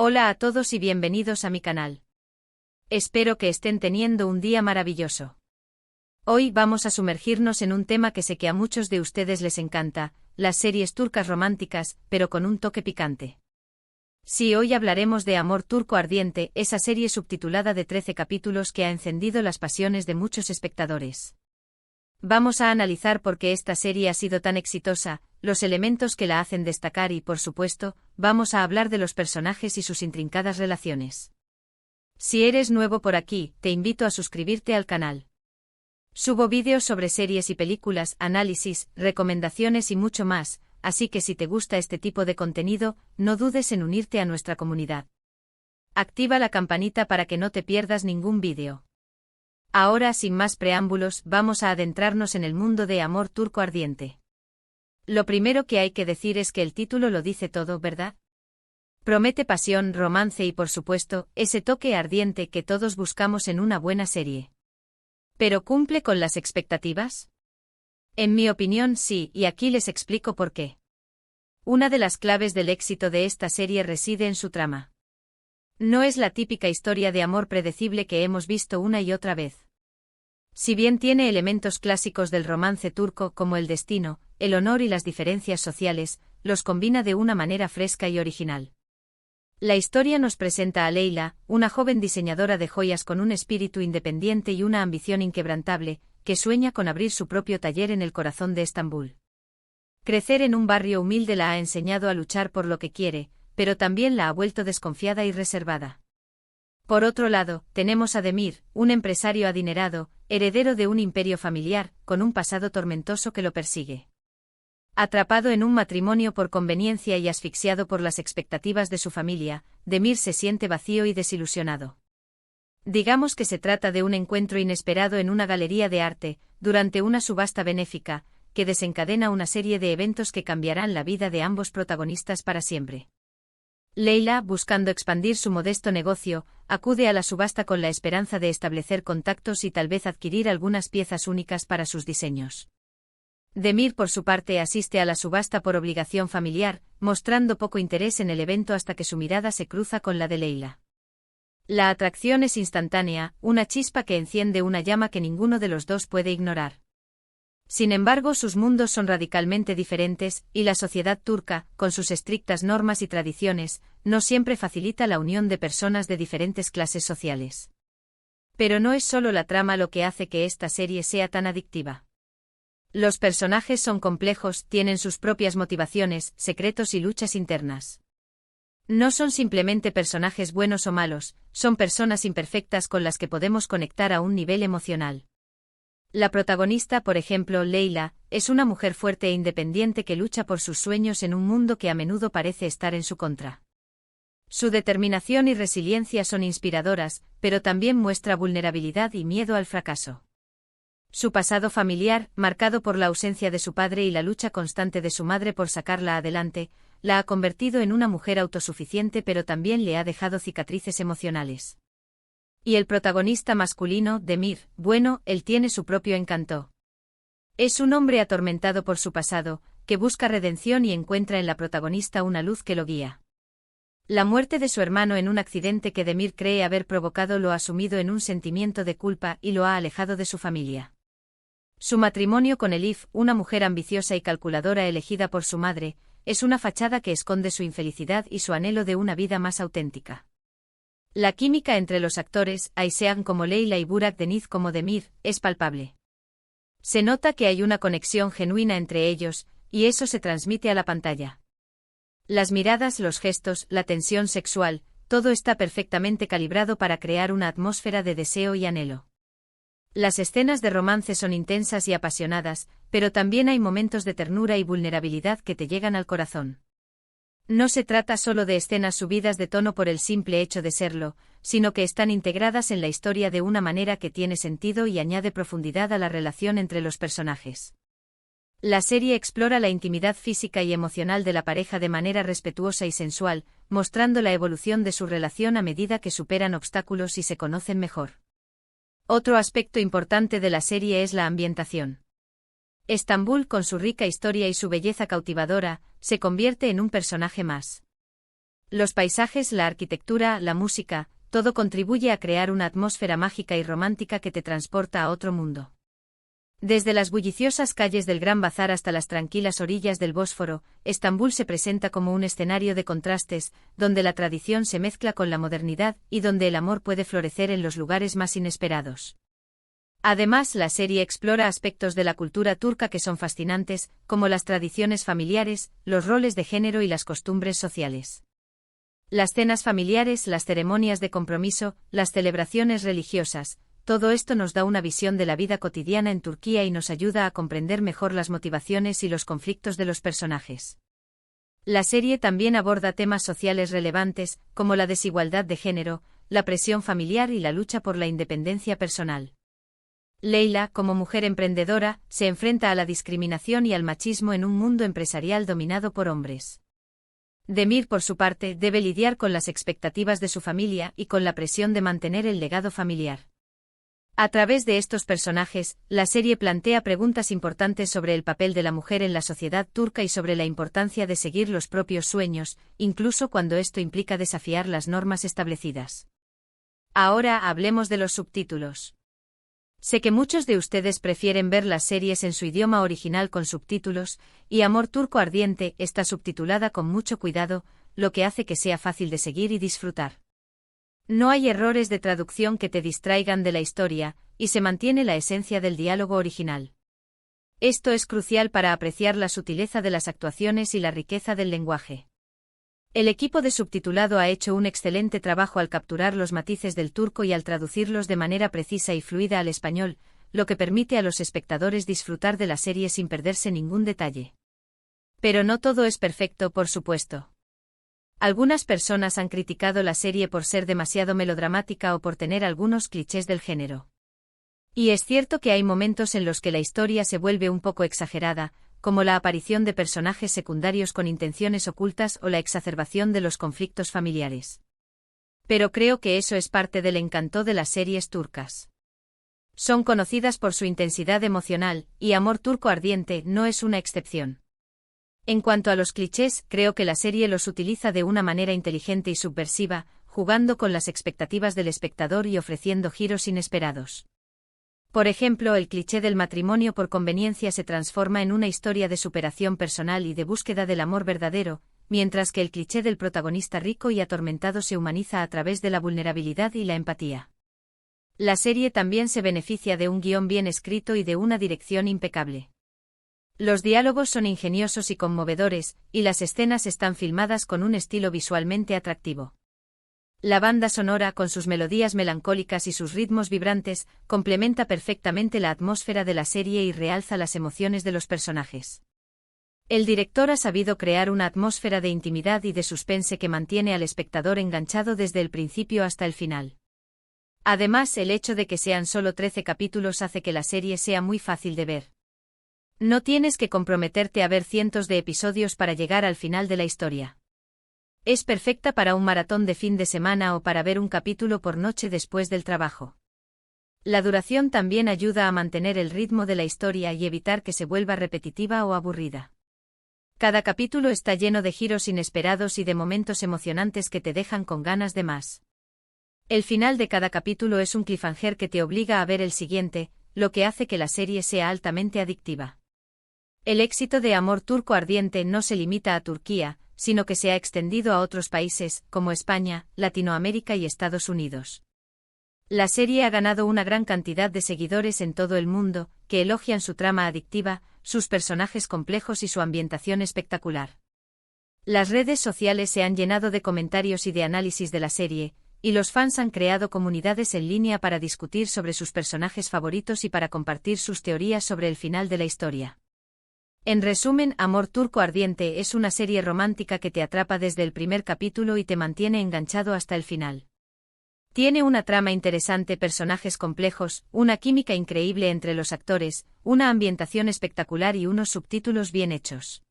Hola a todos y bienvenidos a mi canal. Espero que estén teniendo un día maravilloso. Hoy vamos a sumergirnos en un tema que sé que a muchos de ustedes les encanta, las series turcas románticas, pero con un toque picante. Sí, hoy hablaremos de Amor Turco Ardiente, esa serie subtitulada de 13 capítulos que ha encendido las pasiones de muchos espectadores. Vamos a analizar por qué esta serie ha sido tan exitosa, los elementos que la hacen destacar y, por supuesto, vamos a hablar de los personajes y sus intrincadas relaciones. Si eres nuevo por aquí, te invito a suscribirte al canal. Subo vídeos sobre series y películas, análisis, recomendaciones y mucho más, así que si te gusta este tipo de contenido, no dudes en unirte a nuestra comunidad. Activa la campanita para que no te pierdas ningún vídeo. Ahora, sin más preámbulos, vamos a adentrarnos en el mundo de Amor Turco Ardiente. Lo primero que hay que decir es que el título lo dice todo, ¿verdad? Promete pasión, romance y, por supuesto, ese toque ardiente que todos buscamos en una buena serie. ¿Pero cumple con las expectativas? En mi opinión, sí, y aquí les explico por qué. Una de las claves del éxito de esta serie reside en su trama. No es la típica historia de amor predecible que hemos visto una y otra vez. Si bien tiene elementos clásicos del romance turco como el destino, el honor y las diferencias sociales, los combina de una manera fresca y original. La historia nos presenta a Leyla, una joven diseñadora de joyas con un espíritu independiente y una ambición inquebrantable, que sueña con abrir su propio taller en el corazón de Estambul. Crecer en un barrio humilde la ha enseñado a luchar por lo que quiere, pero también la ha vuelto desconfiada y reservada. Por otro lado, tenemos a Demir, un empresario adinerado, heredero de un imperio familiar, con un pasado tormentoso que lo persigue. Atrapado en un matrimonio por conveniencia y asfixiado por las expectativas de su familia, Demir se siente vacío y desilusionado. Digamos que se trata de un encuentro inesperado en una galería de arte, durante una subasta benéfica, que desencadena una serie de eventos que cambiarán la vida de ambos protagonistas para siempre. Leyla, buscando expandir su modesto negocio, acude a la subasta con la esperanza de establecer contactos y tal vez adquirir algunas piezas únicas para sus diseños. Demir, por su parte, asiste a la subasta por obligación familiar, mostrando poco interés en el evento hasta que su mirada se cruza con la de Leyla. La atracción es instantánea, una chispa que enciende una llama que ninguno de los dos puede ignorar. Sin embargo, sus mundos son radicalmente diferentes, y la sociedad turca, con sus estrictas normas y tradiciones, no siempre facilita la unión de personas de diferentes clases sociales. Pero no es solo la trama lo que hace que esta serie sea tan adictiva. Los personajes son complejos, tienen sus propias motivaciones, secretos y luchas internas. No son simplemente personajes buenos o malos, son personas imperfectas con las que podemos conectar a un nivel emocional. La protagonista, por ejemplo, Leyla, es una mujer fuerte e independiente que lucha por sus sueños en un mundo que a menudo parece estar en su contra. Su determinación y resiliencia son inspiradoras, pero también muestra vulnerabilidad y miedo al fracaso. Su pasado familiar, marcado por la ausencia de su padre y la lucha constante de su madre por sacarla adelante, la ha convertido en una mujer autosuficiente, pero también le ha dejado cicatrices emocionales. Y el protagonista masculino, Demir, bueno, él tiene su propio encanto. Es un hombre atormentado por su pasado, que busca redención y encuentra en la protagonista una luz que lo guía. La muerte de su hermano en un accidente que Demir cree haber provocado lo ha sumido en un sentimiento de culpa y lo ha alejado de su familia. Su matrimonio con Elif, una mujer ambiciosa y calculadora elegida por su madre, es una fachada que esconde su infelicidad y su anhelo de una vida más auténtica. La química entre los actores, Aysean como Leyla y Burak Deniz como Demir, es palpable. Se nota que hay una conexión genuina entre ellos, y eso se transmite a la pantalla. Las miradas, los gestos, la tensión sexual, todo está perfectamente calibrado para crear una atmósfera de deseo y anhelo. Las escenas de romance son intensas y apasionadas, pero también hay momentos de ternura y vulnerabilidad que te llegan al corazón. No se trata solo de escenas subidas de tono por el simple hecho de serlo, sino que están integradas en la historia de una manera que tiene sentido y añade profundidad a la relación entre los personajes. La serie explora la intimidad física y emocional de la pareja de manera respetuosa y sensual, mostrando la evolución de su relación a medida que superan obstáculos y se conocen mejor. Otro aspecto importante de la serie es la ambientación. Estambul, con su rica historia y su belleza cautivadora, se convierte en un personaje más. Los paisajes, la arquitectura, la música, todo contribuye a crear una atmósfera mágica y romántica que te transporta a otro mundo. Desde las bulliciosas calles del Gran Bazar hasta las tranquilas orillas del Bósforo, Estambul se presenta como un escenario de contrastes, donde la tradición se mezcla con la modernidad y donde el amor puede florecer en los lugares más inesperados. Además, la serie explora aspectos de la cultura turca que son fascinantes, como las tradiciones familiares, los roles de género y las costumbres sociales. Las cenas familiares, las ceremonias de compromiso, las celebraciones religiosas, todo esto nos da una visión de la vida cotidiana en Turquía y nos ayuda a comprender mejor las motivaciones y los conflictos de los personajes. La serie también aborda temas sociales relevantes, como la desigualdad de género, la presión familiar y la lucha por la independencia personal. Leyla, como mujer emprendedora, se enfrenta a la discriminación y al machismo en un mundo empresarial dominado por hombres. Demir, por su parte, debe lidiar con las expectativas de su familia y con la presión de mantener el legado familiar. A través de estos personajes, la serie plantea preguntas importantes sobre el papel de la mujer en la sociedad turca y sobre la importancia de seguir los propios sueños, incluso cuando esto implica desafiar las normas establecidas. Ahora hablemos de los subtítulos. Sé que muchos de ustedes prefieren ver las series en su idioma original con subtítulos, y Amor Turco Ardiente está subtitulada con mucho cuidado, lo que hace que sea fácil de seguir y disfrutar. No hay errores de traducción que te distraigan de la historia, y se mantiene la esencia del diálogo original. Esto es crucial para apreciar la sutileza de las actuaciones y la riqueza del lenguaje. El equipo de subtitulado ha hecho un excelente trabajo al capturar los matices del turco y al traducirlos de manera precisa y fluida al español, lo que permite a los espectadores disfrutar de la serie sin perderse ningún detalle. Pero no todo es perfecto, por supuesto. Algunas personas han criticado la serie por ser demasiado melodramática o por tener algunos clichés del género. Y es cierto que hay momentos en los que la historia se vuelve un poco exagerada, como la aparición de personajes secundarios con intenciones ocultas o la exacerbación de los conflictos familiares. Pero creo que eso es parte del encanto de las series turcas. Son conocidas por su intensidad emocional, y Amor Turco Ardiente no es una excepción. En cuanto a los clichés, creo que la serie los utiliza de una manera inteligente y subversiva, jugando con las expectativas del espectador y ofreciendo giros inesperados. Por ejemplo, el cliché del matrimonio por conveniencia se transforma en una historia de superación personal y de búsqueda del amor verdadero, mientras que el cliché del protagonista rico y atormentado se humaniza a través de la vulnerabilidad y la empatía. La serie también se beneficia de un guión bien escrito y de una dirección impecable. Los diálogos son ingeniosos y conmovedores, y las escenas están filmadas con un estilo visualmente atractivo. La banda sonora, con sus melodías melancólicas y sus ritmos vibrantes, complementa perfectamente la atmósfera de la serie y realza las emociones de los personajes. El director ha sabido crear una atmósfera de intimidad y de suspense que mantiene al espectador enganchado desde el principio hasta el final. Además, el hecho de que sean solo 13 capítulos hace que la serie sea muy fácil de ver. No tienes que comprometerte a ver cientos de episodios para llegar al final de la historia. Es perfecta para un maratón de fin de semana o para ver un capítulo por noche después del trabajo. La duración también ayuda a mantener el ritmo de la historia y evitar que se vuelva repetitiva o aburrida. Cada capítulo está lleno de giros inesperados y de momentos emocionantes que te dejan con ganas de más. El final de cada capítulo es un cliffhanger que te obliga a ver el siguiente, lo que hace que la serie sea altamente adictiva. El éxito de Amor Turco Ardiente no se limita a Turquía, sino que se ha extendido a otros países, como España, Latinoamérica y Estados Unidos. La serie ha ganado una gran cantidad de seguidores en todo el mundo, que elogian su trama adictiva, sus personajes complejos y su ambientación espectacular. Las redes sociales se han llenado de comentarios y de análisis de la serie, y los fans han creado comunidades en línea para discutir sobre sus personajes favoritos y para compartir sus teorías sobre el final de la historia. En resumen, Amor Turco Ardiente es una serie romántica que te atrapa desde el primer capítulo y te mantiene enganchado hasta el final. Tiene una trama interesante, personajes complejos, una química increíble entre los actores, una ambientación espectacular y unos subtítulos bien hechos.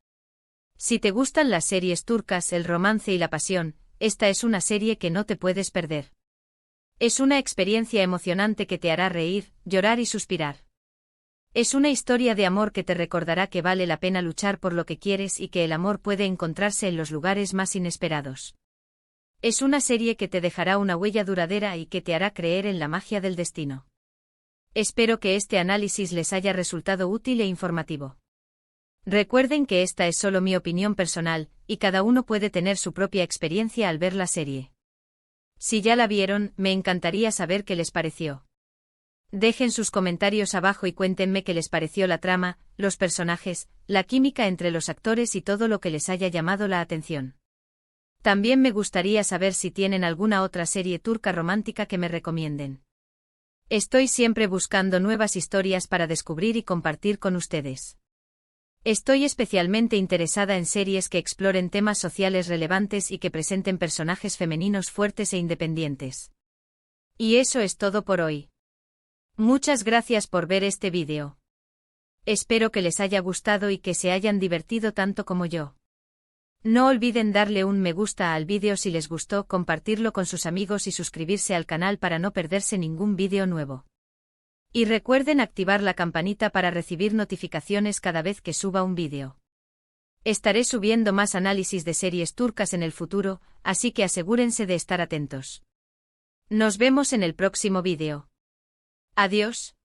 Si te gustan las series turcas, el romance y la pasión, esta es una serie que no te puedes perder. Es una experiencia emocionante que te hará reír, llorar y suspirar. Es una historia de amor que te recordará que vale la pena luchar por lo que quieres y que el amor puede encontrarse en los lugares más inesperados. Es una serie que te dejará una huella duradera y que te hará creer en la magia del destino. Espero que este análisis les haya resultado útil e informativo. Recuerden que esta es solo mi opinión personal, y cada uno puede tener su propia experiencia al ver la serie. Si ya la vieron, me encantaría saber qué les pareció. Dejen sus comentarios abajo y cuéntenme qué les pareció la trama, los personajes, la química entre los actores y todo lo que les haya llamado la atención. También me gustaría saber si tienen alguna otra serie turca romántica que me recomienden. Estoy siempre buscando nuevas historias para descubrir y compartir con ustedes. Estoy especialmente interesada en series que exploren temas sociales relevantes y que presenten personajes femeninos fuertes e independientes. Y eso es todo por hoy. Muchas gracias por ver este vídeo. Espero que les haya gustado y que se hayan divertido tanto como yo. No olviden darle un me gusta al vídeo si les gustó, compartirlo con sus amigos y suscribirse al canal para no perderse ningún vídeo nuevo. Y recuerden activar la campanita para recibir notificaciones cada vez que suba un vídeo. Estaré subiendo más análisis de series turcas en el futuro, así que asegúrense de estar atentos. Nos vemos en el próximo vídeo. Adiós.